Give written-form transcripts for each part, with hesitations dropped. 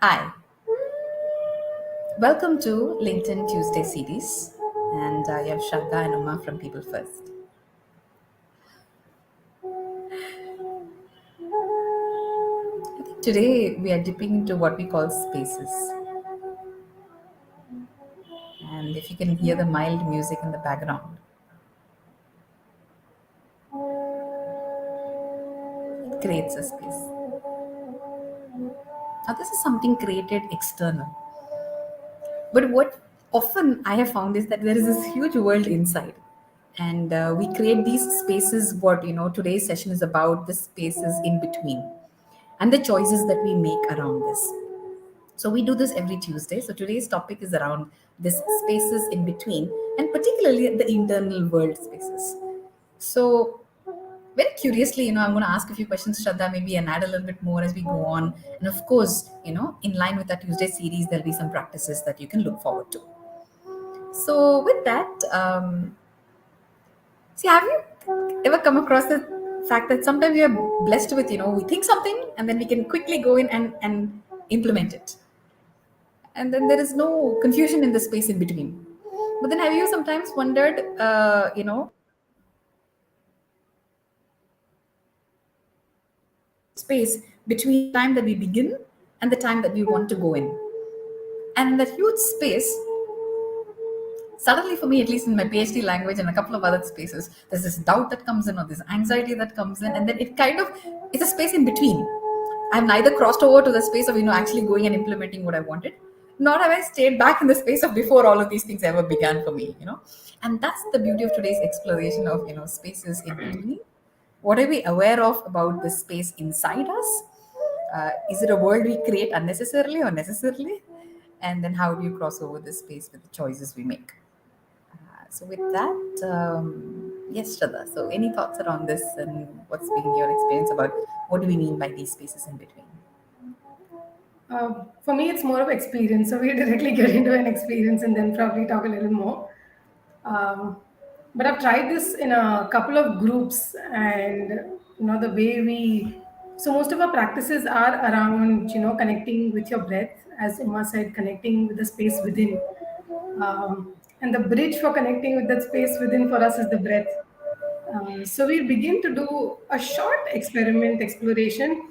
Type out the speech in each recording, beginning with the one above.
Hi, welcome to LinkedIn Tuesday series, and you have Shraddha and Uma from People First. I think today we are dipping into what we call spaces, and if you can hear the mild music in the background, it creates a space. Now, this is something created external, but what often I have found is that there is this huge world inside, and we create these spaces. What today's session is about: the spaces in between, and the choices that we make around this. So we do this every Tuesday. So today's topic is around this spaces in between, and particularly the internal world spaces. So very curiously, I'm going to ask a few questions, Shraddha, maybe, and add a little bit more as we go on. And of course, in line with our Tuesday series, there'll be some practices that you can look forward to. So with that, see, have you ever come across the fact that sometimes we are blessed with, we think something and then we can quickly go in and implement it, and then there is no confusion in the space in between. But then have you sometimes wondered, space between the time that we begin and the time that we want to go in, and that huge space, suddenly for me, at least in my PhD language and a couple of other spaces, there's this doubt that comes in or this anxiety that comes in, and then it kind of, it's a space in between. I've neither crossed over to the space of actually going and implementing what I wanted, nor have I stayed back in the space of before all of these things ever began for me. And that's the beauty of today's exploration of spaces in between. What are we aware of about the space inside us? Is it a world we create unnecessarily or necessarily? And then how do you cross over the space with the choices we make? So with that, yes, Shraddha. So any thoughts around this, and what's been your experience about what do we mean by these spaces in between? For me, it's more of experience. So we directly get into an experience and then probably talk a little more. But I've tried this in a couple of groups, and the way we. So most of our practices are around connecting with your breath, as Uma said, connecting with the space within. And the bridge for connecting with that space within for us is the breath. So we begin to do a short experiment exploration,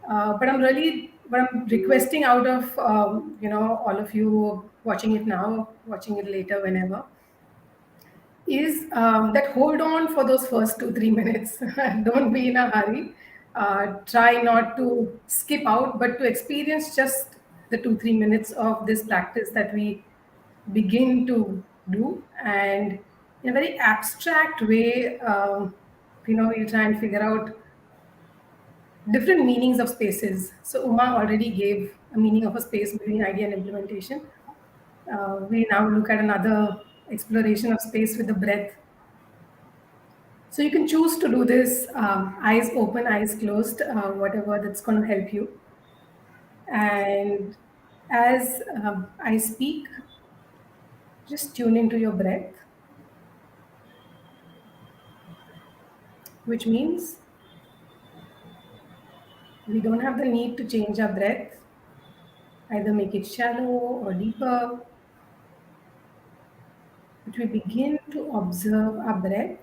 but what I'm requesting out of all of you watching it now, watching it later, whenever, is that hold on for those first 2 3 minutes. Don't be in a hurry. Try not to skip out, but to experience just the 2 3 minutes of this practice that we begin to do, and in a very abstract way, we'll try and figure out different meanings of spaces. So Uma already gave a meaning of a space between idea and implementation. We now look at another exploration of space with the breath. So you can choose to do this eyes open, eyes closed, whatever that's going to help you. And as I speak, just tune into your breath, which means we don't have the need to change our breath, either make it shallow or deeper, but we begin to observe our breath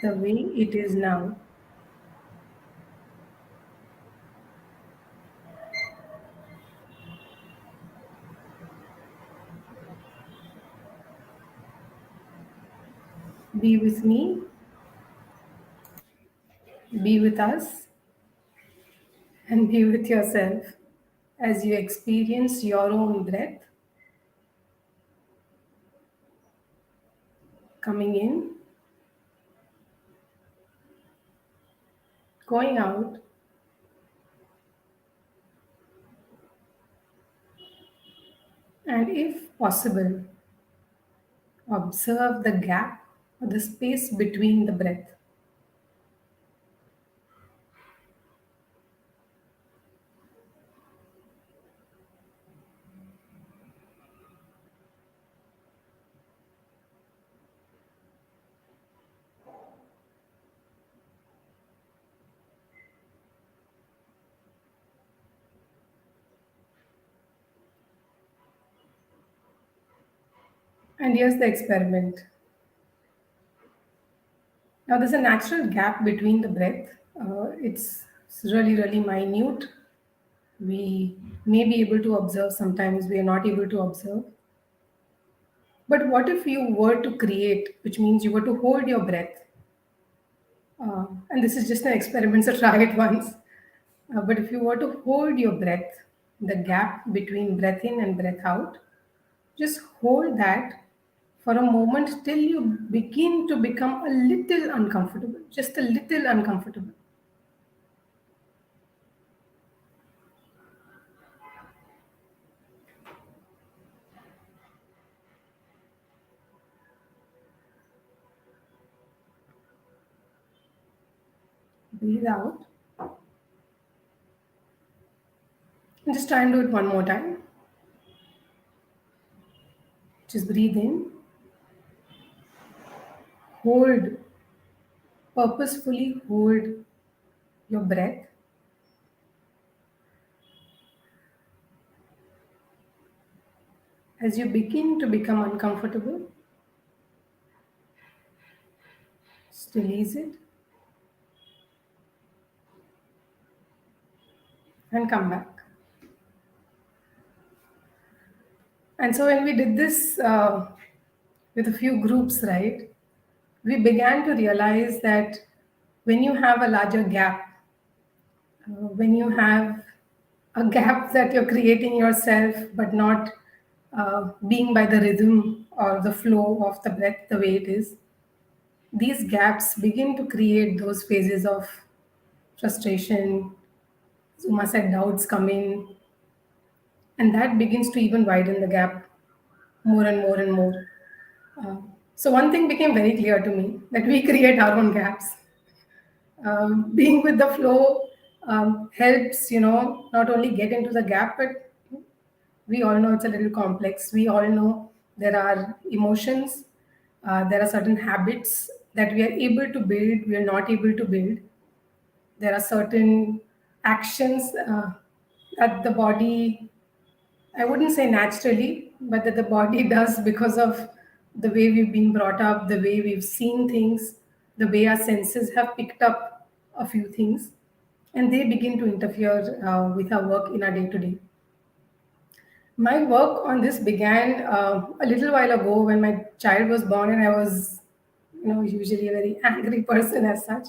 the way it is now. Be with me, be with us, and be with yourself as you experience your own breath coming in, going out, and if possible, observe the gap or the space between the breath. And here's the experiment. Now, there's a natural gap between the breath. It's really, really minute. We may be able to observe, sometimes we are not able to observe. But what if you were to create, which means you were to hold your breath? And this is just an experiment, so try it once. But if you were to hold your breath, the gap between breath in and breath out, just hold that for a moment till you begin to become a little uncomfortable, just a little uncomfortable. Breathe out and just try and do it one more time. Just breathe in, hold, purposefully hold your breath. As you begin to become uncomfortable, just release it and come back. And so when we did this with a few groups, right, we began to realize that when you have a larger gap, when you have a gap that you're creating yourself, but not being by the rhythm or the flow of the breath the way it is, these gaps begin to create those phases of frustration. Zuma said doubts come in, and that begins to even widen the gap more and more and more. So one thing became very clear to me that we create our own gaps. Being with the flow helps, not only get into the gap, but we all know it's a little complex. We all know there are emotions, there are certain habits that we are able to build, we are not able to build. There are certain actions that the body, I wouldn't say naturally, but that the body does because of the way we've been brought up, the way we've seen things, the way our senses have picked up a few things, and they begin to interfere with our work in our day to day. My work on this began a little while ago when my child was born, and I was, usually a very angry person as such.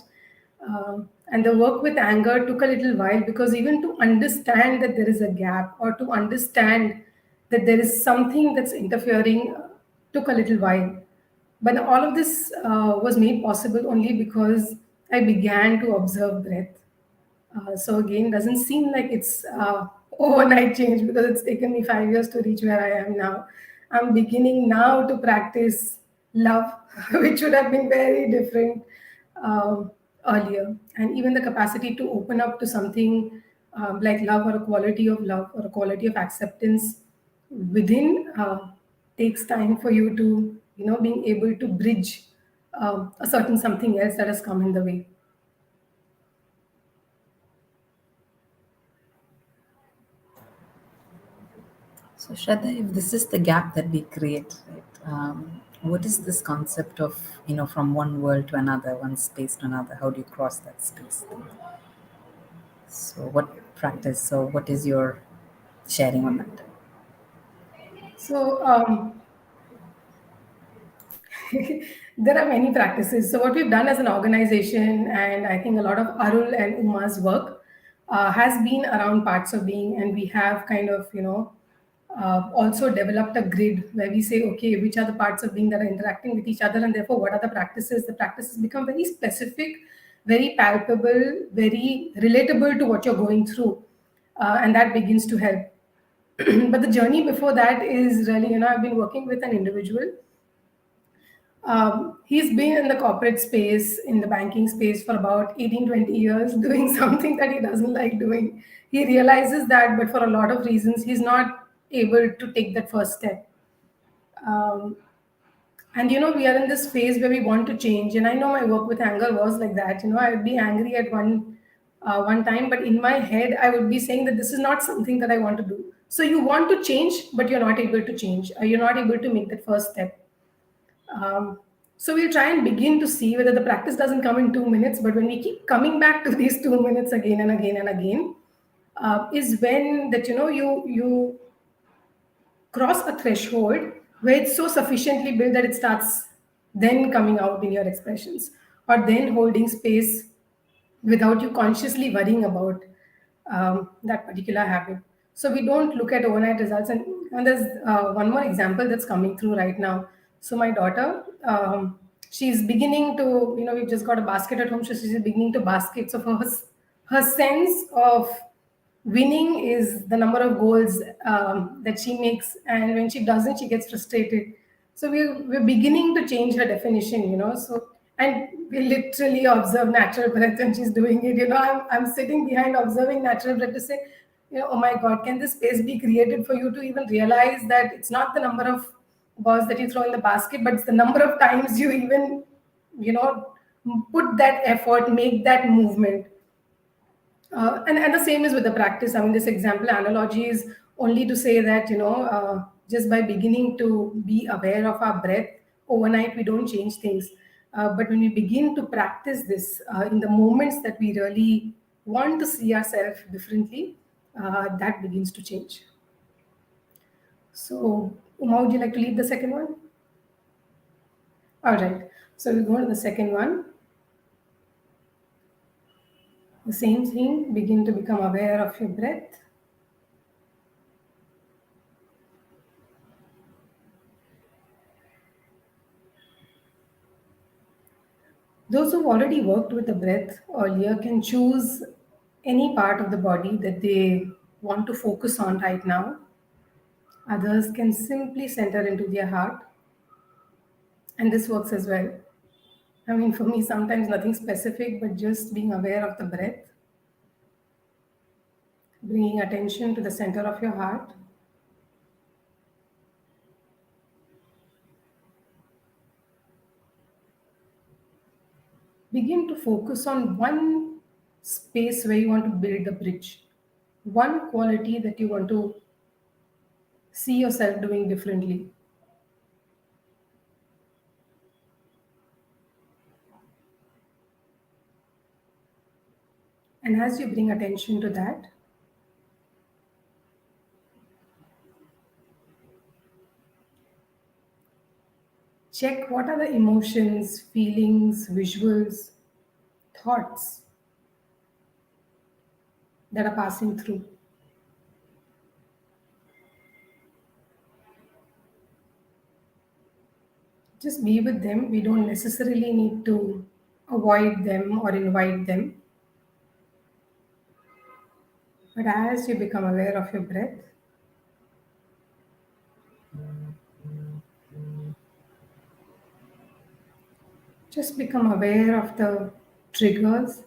And the work with anger took a little while because even to understand that there is a gap or to understand that there is something that's interfering took a little while. But all of this was made possible only because I began to observe breath. So again, doesn't seem like it's overnight change because it's taken me 5 years to reach where I am now. I'm beginning now to practice love, which would have been very different earlier. And even the capacity to open up to something like love or a quality of love or a quality of acceptance within takes time for you to, being able to bridge a certain something else that has come in the way. So, Shraddha, if this is the gap that we create, right, what is this concept of, from one world to another, one space to another? How do you cross that space? So, what practice? So, what is your sharing on that? So there are many practices. So what we've done as an organization, and I think a lot of Arul and Uma's work has been around parts of being, and we have kind of, also developed a grid where we say, okay, which are the parts of being that are interacting with each other, and therefore what are the practices? The practices become very specific, very palpable, very relatable to what you're going through, and that begins to help. But the journey before that is really, I've been working with an individual. He's been in the corporate space, in the banking space for about 18, 20 years, doing something that he doesn't like doing. He realizes that, but for a lot of reasons, he's not able to take that first step. Um, and we are in this phase where we want to change. And I know my work with anger was like that. I would be angry at one time, but in my head, I would be saying that this is not something that I want to do. So you want to change, but you're not able to change. You're not able to make that first step. um, so we'll try and begin to see whether the practice doesn't come in 2 minutes, but when we keep coming back to these 2 minutes again and again and again, is when that you cross a threshold where it's so sufficiently built that it starts then coming out in your expressions, or then holding space without you consciously worrying about that particular habit. So we don't look at overnight results. And there's one more example that's coming through right now. So my daughter, she's beginning to, we've just got a basket at home, so she's beginning to basket. So for her sense of winning is the number of goals that she makes, and when she doesn't, she gets frustrated. So we're beginning to change her definition, so. And we literally observe natural breath when she's doing it. I'm sitting behind observing natural breath to say, oh my God, can this space be created for you to even realize that it's not the number of balls that you throw in the basket, but it's the number of times you even, you know, put that effort, make that movement. And the same is with the practice. I mean, this example analogy is only to say that, just by beginning to be aware of our breath, overnight we don't change things. But when we begin to practice this in the moments that we really want to see ourselves differently, that begins to change. So, Uma, would you like to lead the second one? All right. So we go to the second one. The same thing, begin to become aware of your breath. Those who've already worked with the breath earlier can choose any part of the body that they want to focus on right now. Others can simply center into their heart, and this works as well. I mean, for me, sometimes nothing specific, but just being aware of the breath, bringing attention to the center of your heart. Begin to focus on one space where you want to build the bridge, one quality that you want to see yourself doing differently. And as you bring attention to that, check what are the emotions, feelings, visuals, thoughts that are passing through. Just be with them. We don't necessarily need to avoid them or invite them. But as you become aware of your breath, just become aware of the triggers,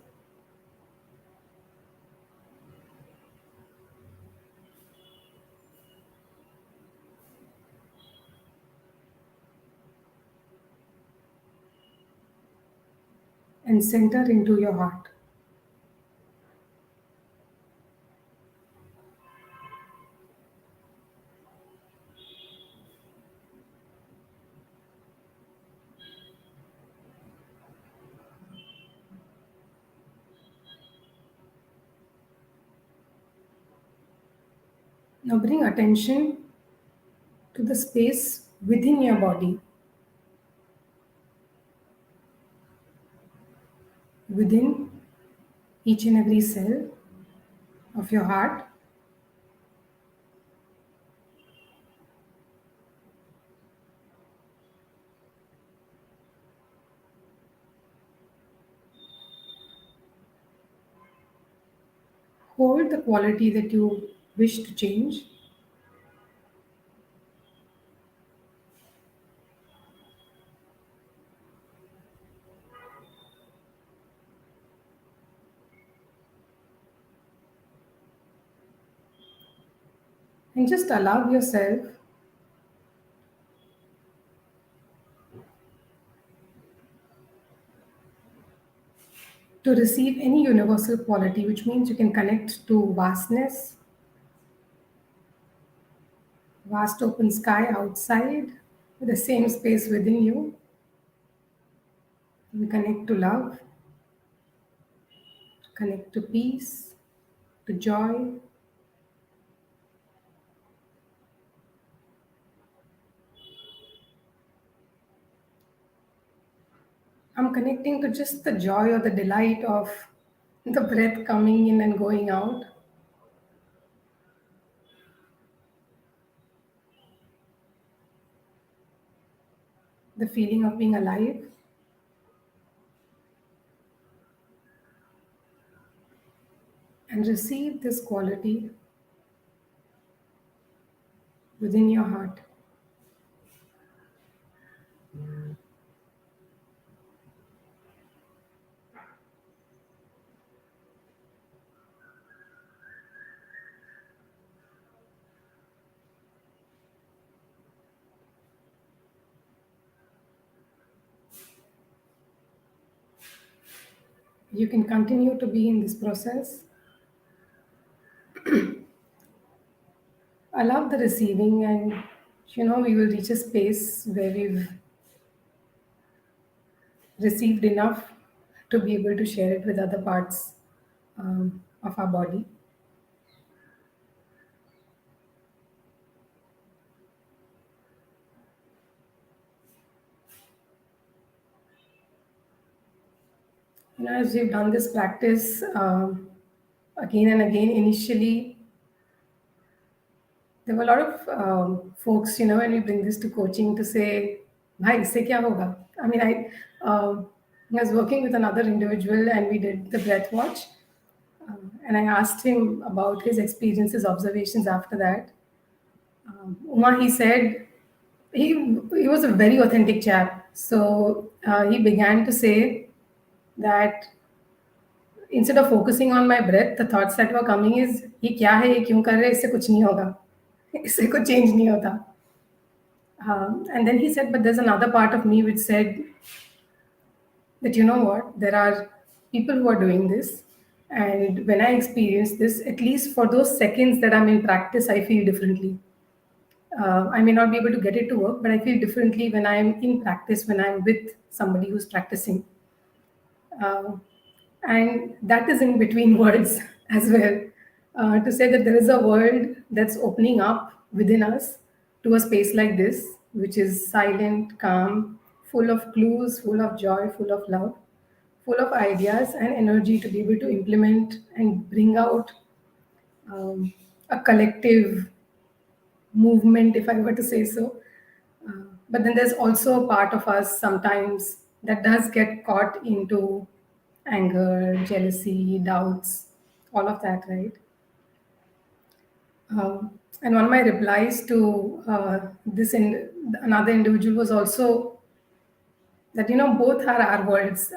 and center into your heart. Now bring attention to the space within your body, within each and every cell of your heart. Hold the quality that you wish to change, and just allow yourself to receive any universal quality, which means you can connect to vastness, vast open sky outside, with the same space within you. We connect to love, connect to peace, to joy. I'm connecting to just the joy or the delight of the breath coming in and going out, the feeling of being alive, and receive this quality within your heart. You can continue to be in this process. I love the receiving, and we will reach a space where we've received enough to be able to share it with other parts of our body. As we've done this practice again and again, initially there were a lot of folks, when we bring this to coaching to say, "Bhai, isse kya hoga?" I mean, I was working with another individual and we did the breath watch, and I asked him about his experiences, observations after that. Uma, he said he was a very authentic chap. So he began to say that instead of focusing on my breath, the thoughts that were coming is ये क्या है ये क्यों कर रहे हैं इससे कुछ नहीं होगा इससे कुछ change नहीं होता. And then he said, but there's another part of me which said that you know what, there are people who are doing this, and when I experience this, at least for those seconds that I'm in practice, I feel differently. I may not be able to get it to work, but I feel differently when I'm in practice, when I'm with somebody who's practicing. Uh, and that is in between words as well. To say that there is a world that's opening up within us to a space like this, which is silent, calm, full of clues, full of joy, full of love, full of ideas and energy to be able to implement and bring out a collective movement, if I were to say so. But then there's also a part of us sometimes that does get caught into anger, jealousy, doubts, all of that, right? And one of my replies to another individual was also that both are our worlds.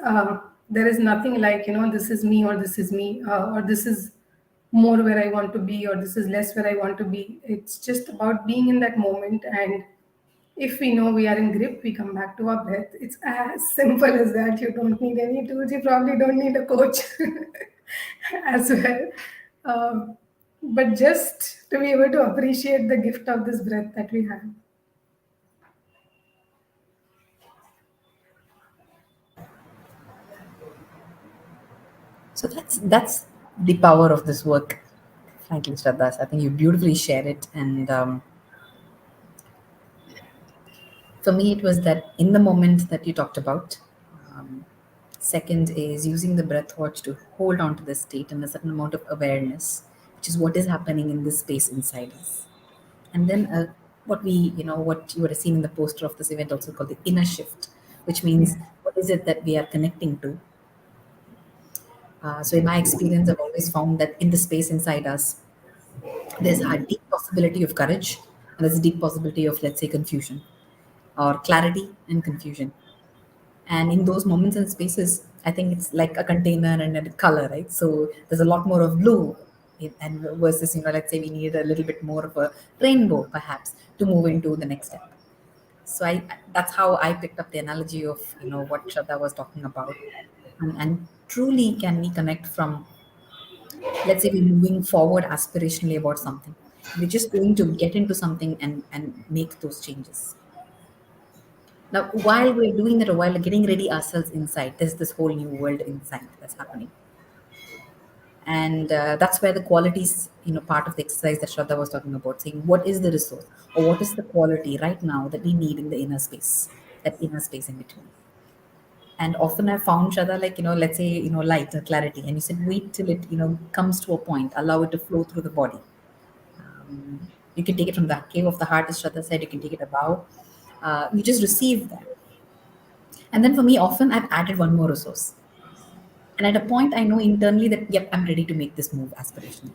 There is nothing like this is me or this is me or this is more where I want to be or this is less where I want to be. It's just about being in that moment, and if we know we are in grip, we come back to our breath. It's as simple as that. You don't need any tools. You probably don't need a coach as well. But just to be able to appreciate the gift of this breath that we have. So that's the power of this work, frankly, Shraddha. I think you beautifully share it. And for me, it was that in the moment that you talked about. Second is using the breath watch to hold on to the state and a certain amount of awareness, which is what is happening in this space inside us. And then what you would have seen in the poster of this event also called the inner shift, which means Yeah. what is it that we are connecting to. So in my experience, I've always found that in the space inside us, there's a deep possibility of courage, and there's a deep possibility of, let's say, confusion or clarity and confusion. And in those moments and spaces, I think it's like a container and a color, right? So there's a lot more of blue, and versus, let's say we need a little bit more of a rainbow, perhaps, to move into the next step. So that's how I picked up the analogy of what Shraddha was talking about, and truly can we connect from, let's say we're moving forward aspirationally about something. We're just going to get into something and make those changes. Now, while we're doing that, or while getting ready ourselves inside, there's this whole new world inside that's happening. And that's where the qualities, part of the exercise that Shraddha was talking about, saying what is the resource or what is the quality right now that we need in the inner space, that inner space in between. And often I found, Shraddha, like, let's say, light or clarity, and you said wait till it, comes to a point, allow it to flow through the body. You can take it from the cave of the heart, as Shraddha said, you can take it above. You just receive that. And then for me, often I've added one more resource. And at a point, I know internally that, yep, I'm ready to make this move aspirationally.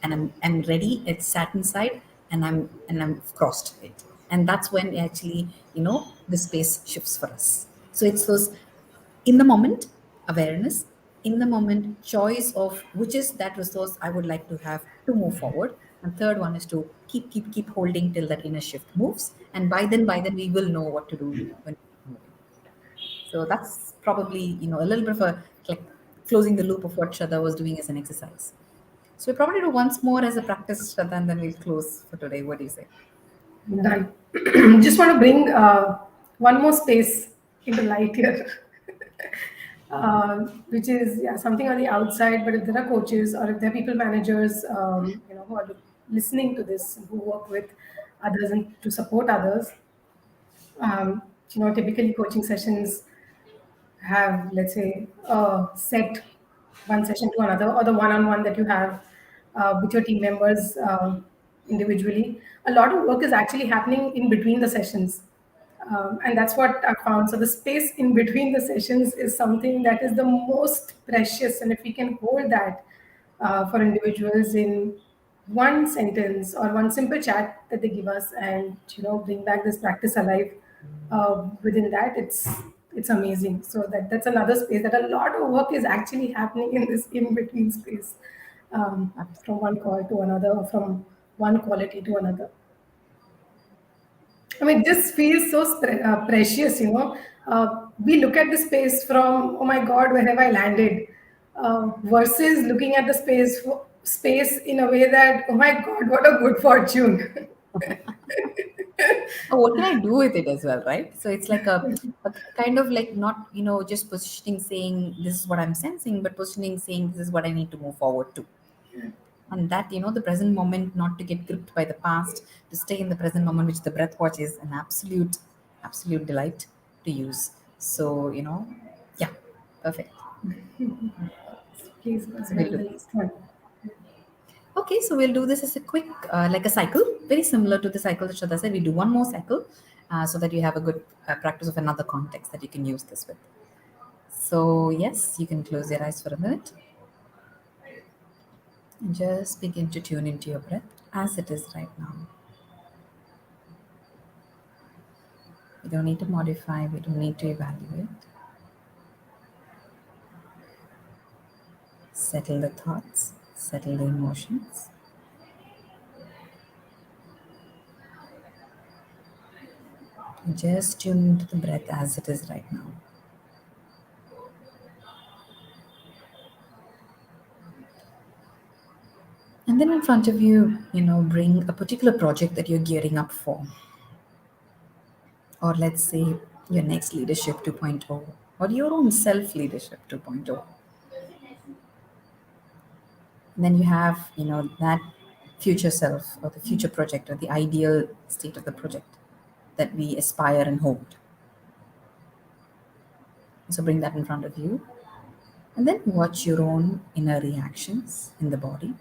And I'm ready. It's sat inside, and I'm crossed it. And that's when actually, the space shifts for us. So it's those in the moment awareness, in the moment choice of which is that resource I would like to have to move forward. And third one is to keep holding till that inner shift moves. And by then we will know what to do when we keep moving. So that's probably, a little bit of a like closing the loop of what Shraddha was doing as an exercise. So we probably do once more as a practice, Shraddha, and then we'll close for today. What do you say? Done. Just want to bring one more space into light here, which is, yeah, something on the outside. But if there are coaches or if there are people managers, who are listening to this, who work with others and to support others, typically coaching sessions have, let's say, a set one session to another, or the one-on-one that you have with your team members individually. A lot of work is actually happening in between the sessions. And that's what I found. So the space in between the sessions is something that is the most precious. And if we can hold that for individuals in one sentence or one simple chat that they give us, and bring back this practice alive within that, it's amazing. So that's another space that a lot of work is actually happening in this in between space, from one call to another, or from one quality to another. I mean, this feels so precious, We look at the space from, oh my God, where have I landed? Versus looking at the space in a way that, oh my God, what a good fortune. Oh, what can I do with it as well, right? So it's like a kind of like not, just positioning saying this is what I'm sensing, but positioning saying this is what I need to move forward to. And that, the present moment, not to get gripped by the past, to stay in the present moment, which the breath watch is an absolute delight to use. So, yeah, perfect. Please go So ahead we'll with do the this. next one. Okay, so we'll do this as a quick, like a cycle, very similar to the cycle that Shraddha said. We do one more cycle so that you have a good practice of another context that you can use this with. So, yes, you can close your eyes for a minute and just begin to tune into your breath as it is right now. We don't need to modify, we don't need to evaluate. Settle the thoughts, settle the emotions. Just tune into the breath as it is right now. And then in front of you, bring a particular project that you're gearing up for. Or let's say your next leadership 2.0, or your own self leadership 2.0. And then you have, that future self or the future project or the ideal state of the project that we aspire and hold. So bring that in front of you. And then watch your own inner reactions in the body,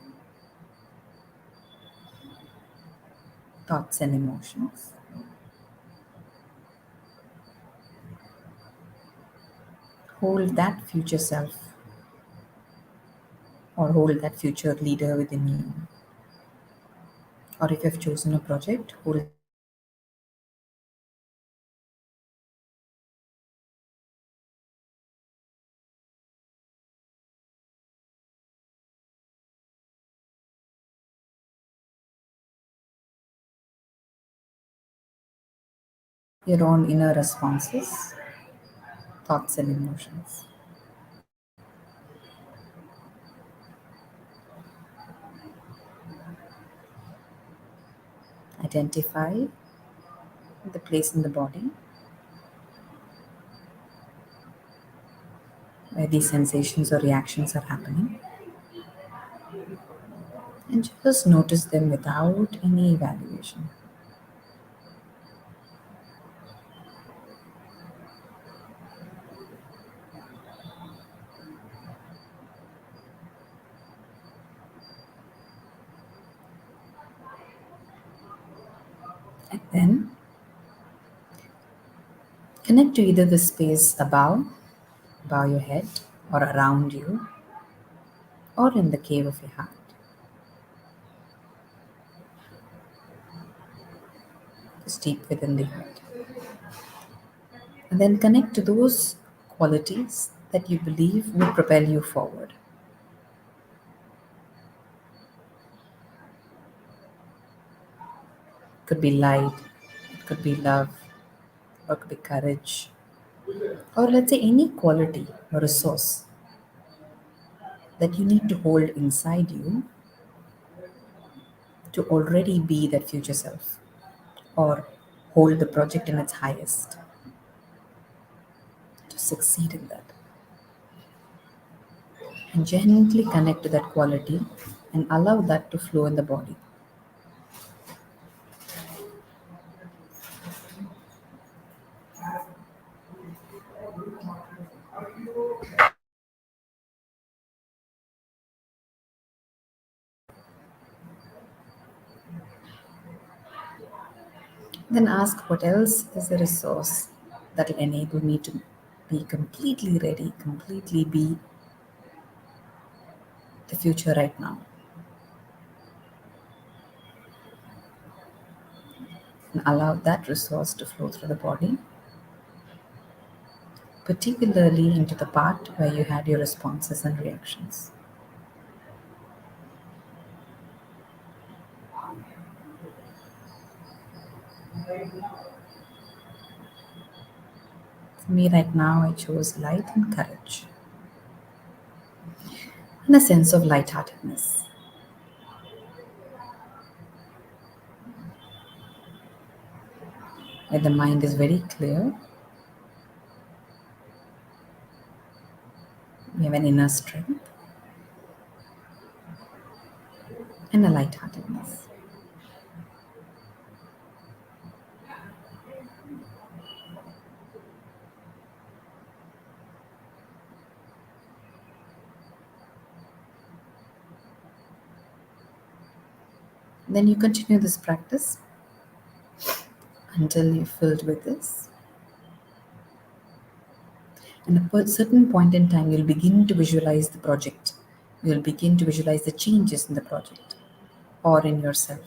thoughts and emotions. Hold that future self or hold that future leader within you. Or if you've chosen a project, hold that project within you. Your own inner responses, thoughts and emotions. Identify the place in the body where these sensations or reactions are happening, and just notice them without any evaluation. And then connect to either the space above your head, or around you, or in the cave of your heart, just deep within the heart. And then connect to those qualities that you believe will propel you forward. It could be light, it could be love, or it could be courage, or let's say any quality or resource that you need to hold inside you to already be that future self, or hold the project in its highest, to succeed in that. And gently connect to that quality and allow that to flow in the body. Then ask, what else is the resource that will enable me to be completely ready, completely be the future right now? And allow that resource to flow through the body, particularly into the part where you had your responses and reactions. For me, right now, I chose light and courage, and a sense of lightheartedness, where the mind is very clear. We have an inner strength and a lightheartedness. Then you continue this practice until you're filled with this. And at a certain point in time, you'll begin to visualize the project. You'll begin to visualize the changes in the project or in yourself.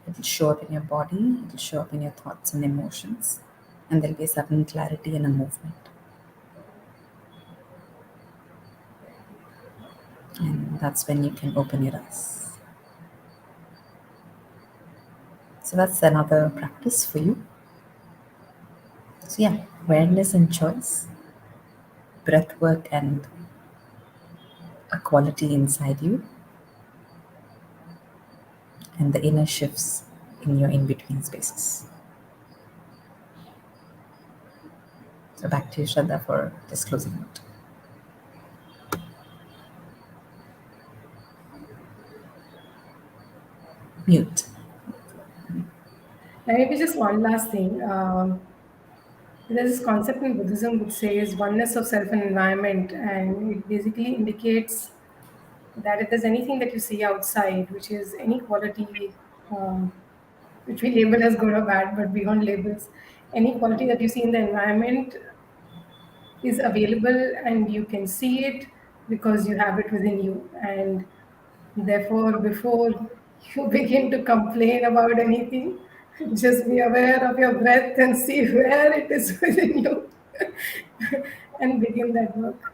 It'll show up in your body, it'll show up in your thoughts and emotions, and there'll be a sudden clarity and a movement. And that's when you can open your eyes. So that's another practice for you. So, yeah, awareness and choice, breath work, and a quality inside you, and the inner shifts in your in between spaces. So, back to you, Shraddha, for this closing note. Mute. And maybe just one last thing. There's this concept in Buddhism which says oneness of self and environment, and it basically indicates that if there's anything that you see outside, which is any quality, um, which we label as good or bad, but beyond labels, any quality that you see in the environment is available and you can see it because you have it within you. And therefore, before you begin to complain about anything, just be aware of your breath and see where it is within you and begin that work.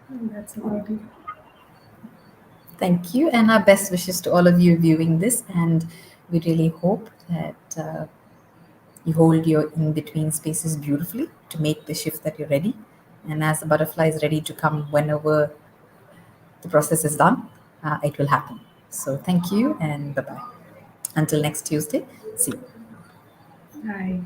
And that's about it. Thank you, and our best wishes to all of you viewing this. And we really hope that you hold your in between spaces beautifully to make the shift that you're ready. And as the butterfly is ready to come whenever the process is done, it will happen. So, thank you, and bye bye. Until next Tuesday, see you. Bye.